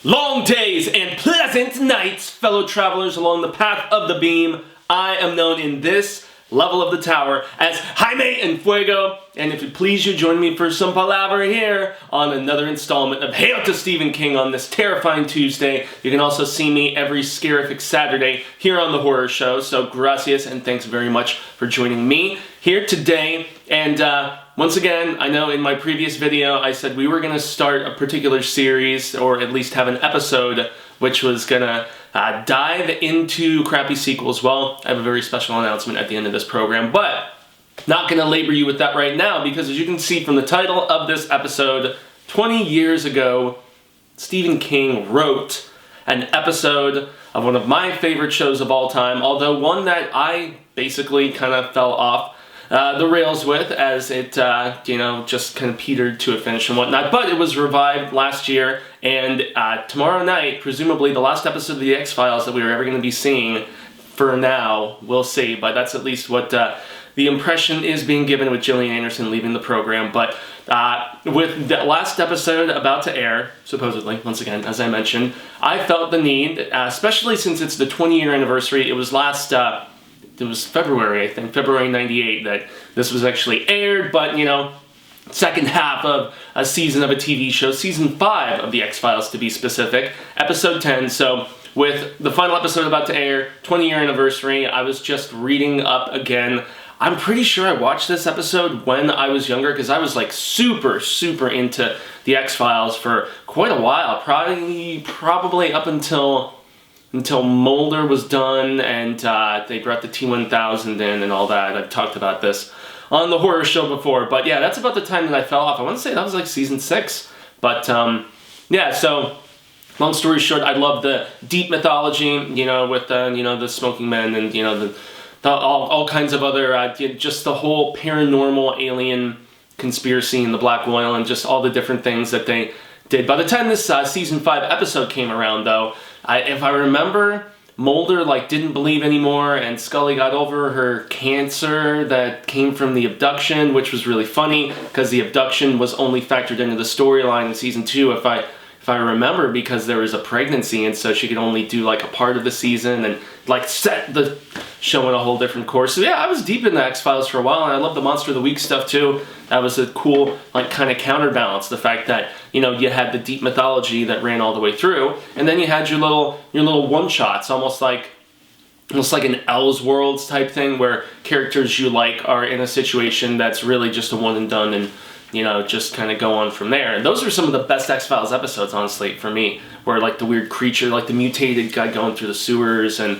Long days and pleasant nights, fellow travelers along the path of the beam. I am known in this level of the tower as Jaime and Fuego, and if it please you, join me for some palaver here on another installment of Hail to Stephen King on this terrifying Tuesday. You can also see me every scarific Saturday here on The Horror Show, so gracias and thanks very much for joining me here today. And once again, I know in my previous video I said we were going to start a particular series, or at least have an episode, which was going to dive into crappy sequels. Well, I have a very special announcement at the end of this program, but not going to labor you with that right now, because as you can see from the title of this episode, 20 years ago, Stephen King wrote an episode of one of my favorite shows of all time, although one that I basically kind of fell off the rails with, as it, just kind of petered to a finish and whatnot. But it was revived last year, and tomorrow night, presumably the last episode of The X-Files that we are ever going to be seeing for now. We'll see, but that's at least what the impression is being given with Gillian Anderson leaving the program. But with the last episode about to air, supposedly, once again, as I mentioned, I felt the need, especially since it's the 20-year anniversary. It was last... it was February, I think, February 98 that this was actually aired, but, second half of a season of a TV show, season 5 of The X-Files to be specific, episode 10. So with the final episode about to air, 20-year anniversary, I was just reading up again. I'm pretty sure I watched this episode when I was younger, because I was like super into The X-Files for quite a while, probably up until Mulder was done and they brought the T-1000 in and all that. I've talked about this on the horror show before, but yeah, that's about the time that I fell off. I want to say that was like season 6, but yeah, so long story short, I love the deep mythology, with the smoking men and all kinds of other just the whole paranormal alien conspiracy and the black oil and just all the different things that they did. By the time this season 5 episode came around, though, if I remember, Mulder didn't believe anymore, and Scully got over her cancer that came from the abduction, which was really funny because the abduction was only factored into the storyline in season 2, if I remember, because there was a pregnancy, and so she could only do a part of the season and set the show in a whole different course. So yeah, I was deep in the X-Files for a while, and I love the Monster of the Week stuff too. That was a cool kind of counterbalance, the fact that you had the deep mythology that ran all the way through, and then you had your little one-shots, almost like an Elseworlds type thing, where characters you are in a situation that's really just a one and done, and just kind of go on from there. And those are some of the best X-Files episodes, honestly, for me, where the weird creature, the mutated guy going through the sewers, and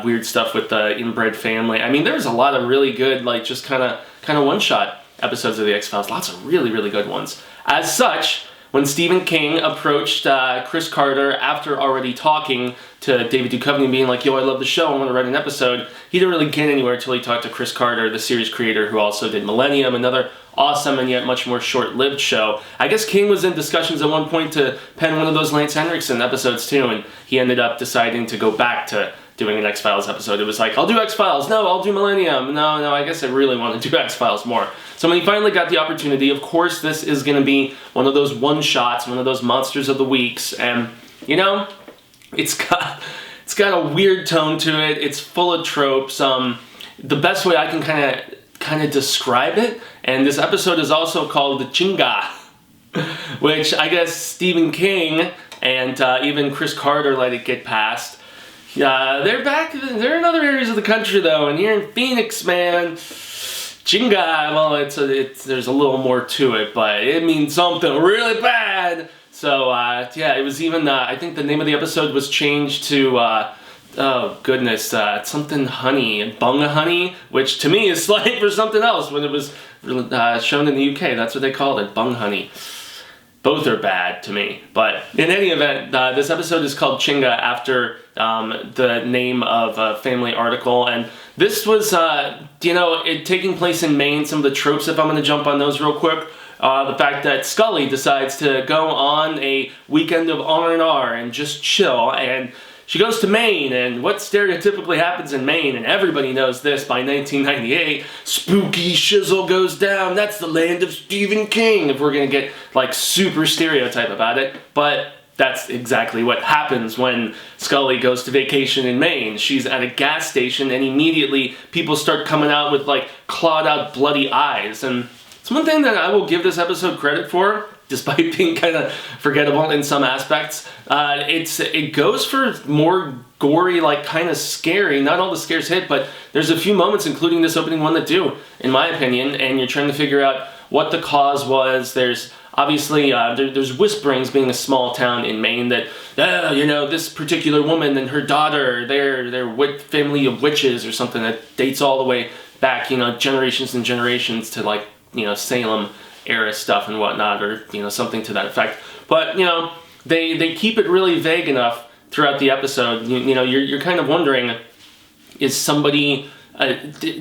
weird stuff with the inbred family. I mean, there's a lot of really good, just kind of one-shot episodes of the X-Files. Lots of really, really good ones. As such, when Stephen King approached Chris Carter after already talking to David Duchovny and being like, yo, I love the show, I want to write an episode, he didn't really get anywhere until he talked to Chris Carter, the series creator who also did Millennium, another awesome and yet much more short-lived show. I guess King was in discussions at one point to pen one of those Lance Henriksen episodes too, and he ended up deciding to go back to doing an X-Files episode. It was like, I'll do X-Files, no, I'll do Millennium, no, I guess I really want to do X-Files more. So when he finally got the opportunity, of course this is going to be one of those one-shots, one of those Monsters of the Weeks, and, it's got a weird tone to it, it's full of tropes. The best way I can kind of describe it, and this episode is also called the Chinga, which I guess Stephen King and even Chris Carter let it get past. They're in other areas of the country though, and here in Phoenix, man, Chinga, well, there's a little more to it, but it means something really bad. So yeah, it was even, I think the name of the episode was changed to, oh goodness, something honey, bunga honey, which to me is slang for something else when it was shown in the UK. That's what they called it, bung honey. Both are bad to me, but in any event, this episode is called Chinga after the name of a family article, and this was, it taking place in Maine. Some of the tropes, if I'm going to jump on those real quick, the fact that Scully decides to go on a weekend of R&R and just chill, and she goes to Maine, and what stereotypically happens in Maine, and everybody knows this by 1998, spooky shizzle goes down, that's the land of Stephen King, if we're gonna get super stereotype about it. But that's exactly what happens when Scully goes to vacation in Maine. She's at a gas station, and immediately people start coming out with like clawed out bloody eyes. And it's one thing that I will give this episode credit for, despite being kind of forgettable in some aspects. It goes for more gory, like kind of scary. Not all the scares hit, but there's a few moments, including this opening one, that do, in my opinion. And you're trying to figure out what the cause was. There's obviously there's whisperings, being a small town in Maine, that this particular woman and her daughter, they're family of witches or something that dates all the way back, generations and generations to like Salem era stuff and whatnot, or something to that effect. But they keep it really vague enough throughout the episode. You're kind of wondering, is somebody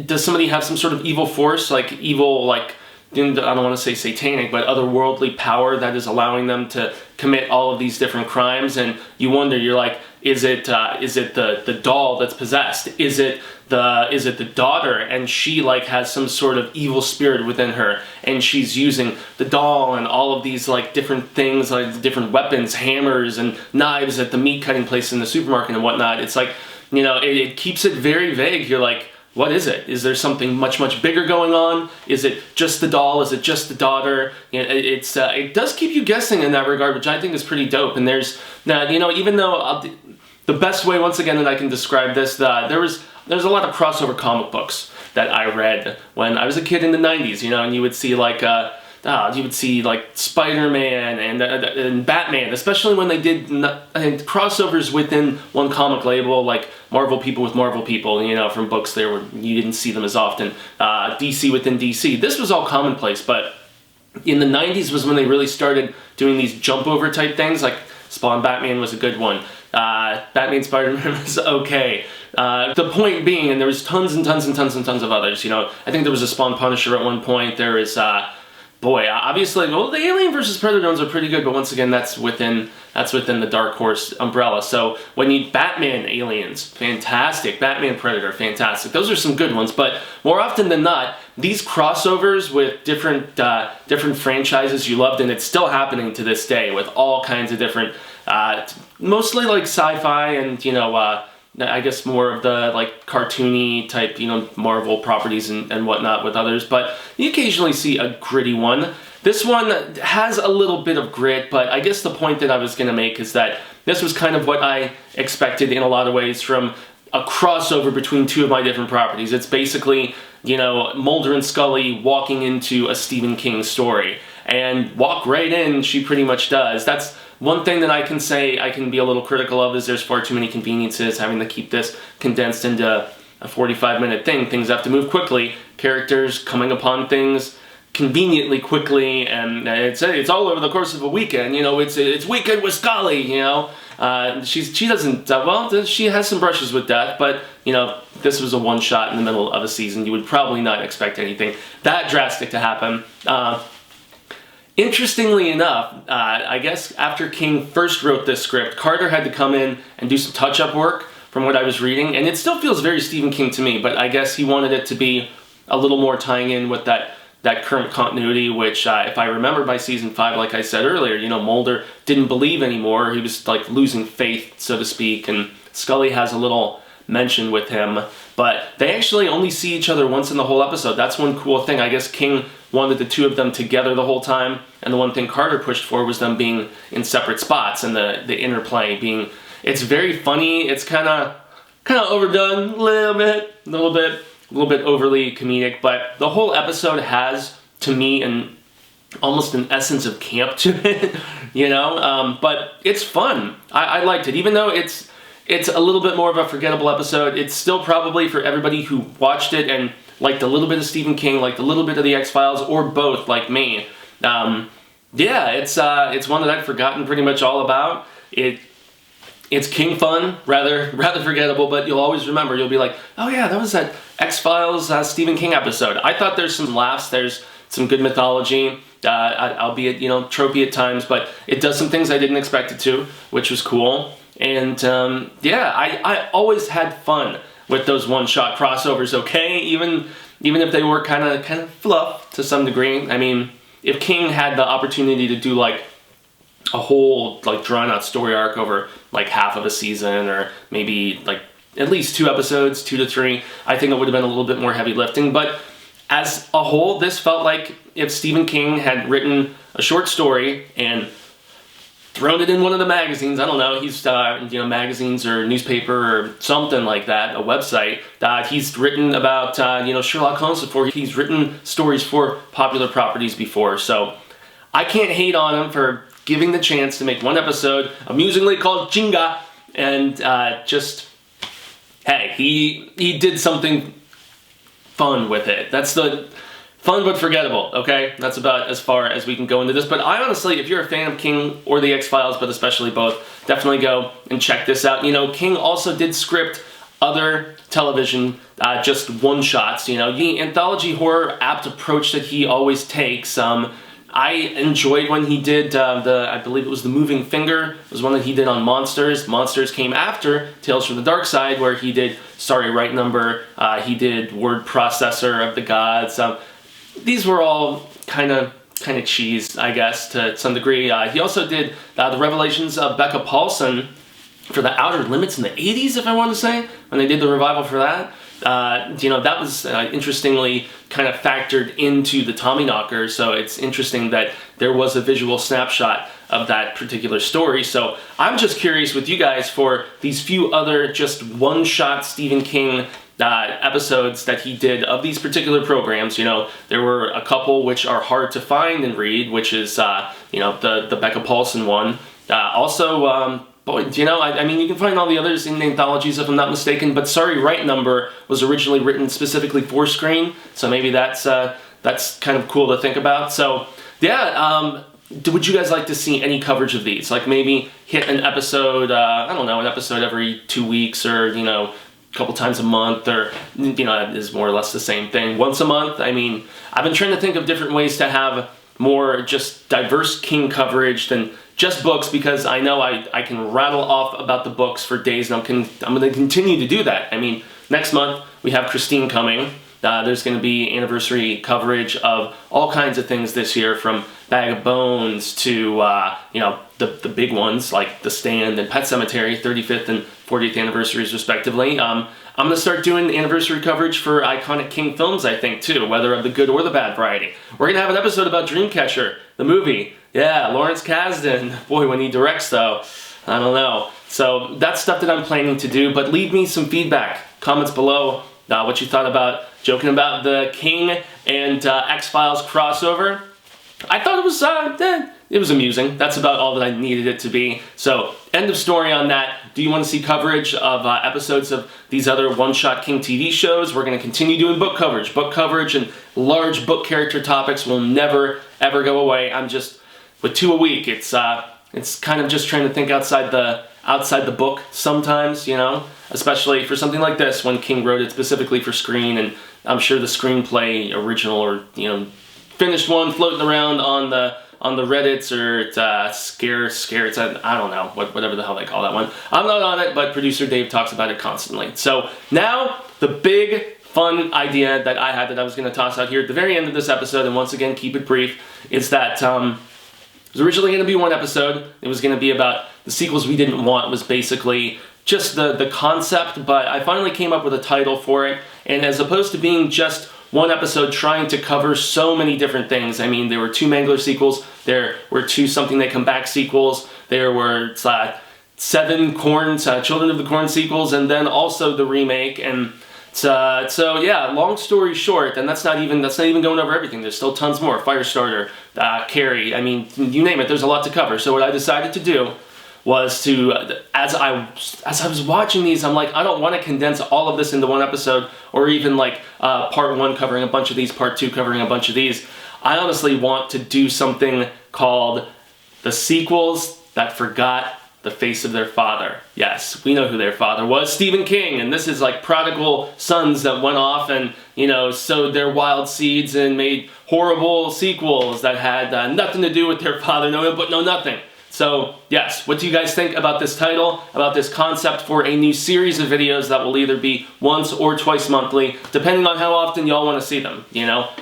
does somebody have some sort of evil force, like evil, like I don't want to say satanic, but otherworldly power that is allowing them to commit all of these different crimes? And you wonder, you're like, is it the doll that's possessed? Is it the daughter, and she like has some sort of evil spirit within her, and she's using the doll and all of these like different things, like different weapons, hammers and knives at the meat cutting place in the supermarket and whatnot? It's like, it keeps it very vague. You're like, what is it? Is there something much, much bigger going on? Is it just the doll? Is it just the daughter? It does keep you guessing in that regard, which I think is pretty dope. And there's, even though the best way, once again, that I can describe this, there's a lot of crossover comic books that I read when I was a kid in the 90s, and you would see like Spider-Man and Batman, especially when they did crossovers within one comic label, like Marvel people with Marvel people, from books there where you didn't see them as often. DC within DC. This was all commonplace, but in the 90s was when they really started doing these jump over type things, like Spawn Batman was a good one. Batman Spider-Man was okay. The point being, and there was tons and tons and tons and tons of others, I think there was a Spawn Punisher at one point. There is, obviously, the Alien vs. Predator ones are pretty good, but once again, that's within the Dark Horse umbrella. So when you Batman Aliens, fantastic. Batman Predator, fantastic. Those are some good ones, but more often than not, these crossovers with different franchises you loved, and it's still happening to this day with all kinds of different, mostly like sci-fi and I guess more of the like cartoony type, Marvel properties and whatnot with others, but you occasionally see a gritty one. This one has a little bit of grit, but I guess the point that I was going to make is that this was kind of what I expected in a lot of ways from a crossover between two of my different properties. It's basically, Mulder and Scully walking into a Stephen King story, and walk right in, she pretty much does. That's one thing that I can say I can be a little critical of, is there's far too many conveniences, having to keep this condensed into a 45-minute thing. Things have to move quickly, characters coming upon things conveniently quickly, and it's all over the course of a weekend. It's Weekend with Scully. She doesn't. She has some brushes with death, but this was a one shot in the middle of a season. You would probably not expect anything that drastic to happen. Interestingly enough, I guess after King first wrote this script, Carter had to come in and do some touch-up work from what I was reading, and it still feels very Stephen King to me, but I guess he wanted it to be a little more tying in with that current continuity, which if I remember by season 5, like I said earlier, Mulder didn't believe anymore. He was like losing faith, so to speak, and Scully has a little mention with him, but they actually only see each other once in the whole episode. That's one cool thing. I guess King wanted the two of them together the whole time, and the one thing Carter pushed for was them being in separate spots, and the interplay being, it's very funny. It's kind of overdone a little bit overly comedic, but the whole episode has, to me, almost an essence of camp to it, but it's fun. I liked it, even though it's a little bit more of a forgettable episode. It's still probably, for everybody who watched it and liked a little bit of Stephen King, liked a little bit of the X-Files, or both, like me. It's one that I've forgotten pretty much all about. It's King fun, rather forgettable, but you'll always remember. You'll be like, oh yeah, that was that X-Files Stephen King episode. I thought there's some laughs, there's some good mythology, albeit, tropey at times, but it does some things I didn't expect it to, which was cool. And I always had fun with those one-shot crossovers, okay? Even if they were kind of fluff to some degree. I mean, if King had the opportunity to do like a whole like drawn out story arc over like half of a season, or maybe like at least 2 episodes, 2 to 3, I think it would have been a little bit more heavy lifting. But as a whole, this felt like if Stephen King had written a short story and thrown it in one of the magazines. I don't know, he's, magazines or newspaper or something like that, a website. He's written about, Sherlock Holmes before. He's written stories for popular properties before. So I can't hate on him for giving the chance to make one episode, amusingly called Chinga, and hey, he did something fun with it. That's the fun but forgettable, okay? That's about as far as we can go into this. But I honestly, if you're a fan of King or the X-Files, but especially both, definitely go and check this out. King also did script other television, just one-shots, the anthology horror apt approach that he always takes. I enjoyed when he did I believe it was The Moving Finger. It was one that he did on Monsters. Monsters came after Tales from the Dark Side, where he did Sorry Right Number. He did Word Processor of the Gods. These were all kind of cheese, I guess, to some degree. He also did the Revelations of Becca Paulson for the Outer Limits in the 80s, if I want to say, when they did the revival for that. That was interestingly kind of factored into the Tommyknocker, so it's interesting that there was a visual snapshot of that particular story. So I'm just curious with you guys for these few other just one-shot Stephen King episodes that he did of these particular programs. There were a couple which are hard to find and read, which is, the Becca Paulson one. You can find all the others in the anthologies if I'm not mistaken, but Sorry Right Number was originally written specifically for screen, so maybe that's kind of cool to think about. So, yeah, would you guys like to see any coverage of these? Like maybe hit an episode, an episode every 2 weeks, or, a couple times a month, or, that is more or less the same thing. Once a month. I've been trying to think of different ways to have more just diverse King coverage than just books, because I know I can rattle off about the books for days, and I'm going to continue to do that. Next month we have Christine coming. There's going to be anniversary coverage of all kinds of things this year, from Bag of Bones to, the big ones like The Stand and Pet Sematary, 35th and 40th anniversaries respectively. I'm going to start doing anniversary coverage for iconic King films, I think, too, whether of the good or the bad variety. We're going to have an episode about Dreamcatcher, the movie. Yeah, Lawrence Kasdan. Boy, when he directs, though, I don't know. So that's stuff that I'm planning to do, but leave me some feedback. Comments below what you thought about joking about the King and X-Files crossover. I thought it was amusing. That's about all that I needed it to be. So, end of story on that. Do you want to see coverage of episodes of these other one-shot King TV shows? We're going to continue doing book coverage. Book coverage and large book character topics will never, ever go away. With 2 a week, it's kind of just trying to think outside the book sometimes, especially for something like this, when King wrote it specifically for screen, and I'm sure the screenplay original or finished one floating around on the Reddits, or it's I don't know, whatever the hell they call that one. I'm not on it, but producer Dave talks about it constantly. So now the big fun idea that I had that I was going to toss out here at the very end of this episode, and once again keep it brief, is that it was originally going to be one episode. It was going to be about the sequels we didn't want. It was basically just the concept, but I finally came up with a title for it, and as opposed to being just one episode trying to cover so many different things. There were 2 Mangler sequels, there were 2 Something They Come Back sequels, there were 7 Children of the Corn sequels, and then also the remake. And so yeah, long story short, and that's not even going over everything. There's still tons more. Firestarter, Carrie, you name it, there's a lot to cover. So what I decided to do was to, as I was watching these, I'm like, I don't want to condense all of this into one episode, or even part 1 covering a bunch of these, part 2 covering a bunch of these. I honestly want to do something called The Sequels That Forgot the Face of Their Father. Yes, we know who their father was, Stephen King, and this is like prodigal sons that went off and, sowed their wild seeds and made horrible sequels that had nothing to do with their father, nothing. So, yes, what do you guys think about this title, about this concept for a new series of videos that will either be once or twice monthly, depending on how often y'all want to see them,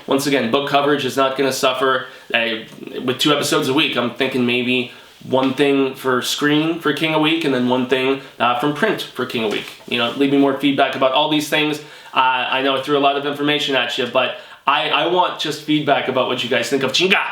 Once again, book coverage is not going to suffer with 2 episodes a week. I'm thinking maybe one thing for screen for King a Week, and then one thing from print for King a Week. You know, leave me more feedback about all these things. I know I threw a lot of information at you, but I want just feedback about what you guys think of Chinga.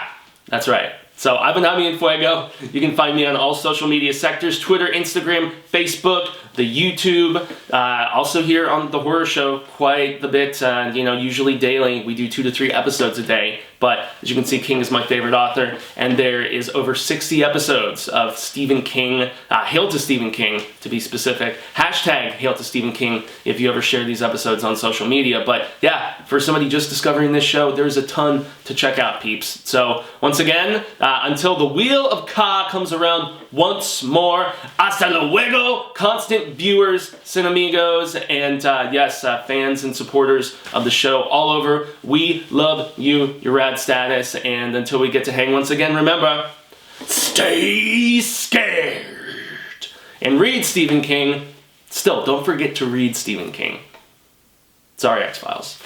That's right. So I've been Jaime and Fuego. You can find me on all social media sectors: Twitter, Instagram, Facebook, the YouTube. Also here on the horror show quite a bit. You know, usually daily. We do 2 to 3 episodes a day. But as you can see, King is my favorite author, and there is over 60 episodes of Stephen King. Hail to Stephen King, to be specific. Hashtag Hail to Stephen King if you ever share these episodes on social media. But yeah, for somebody just discovering this show, there's a ton to check out, peeps. So once again, until the Wheel of Ka comes around once more, hasta luego, constant viewers, cinemigos, and yes, fans and supporters of the show all over. We love you, your rad status, and until we get to hang once again, remember, stay scared. And read Stephen King. Still, don't forget to read Stephen King. Sorry, X-Files.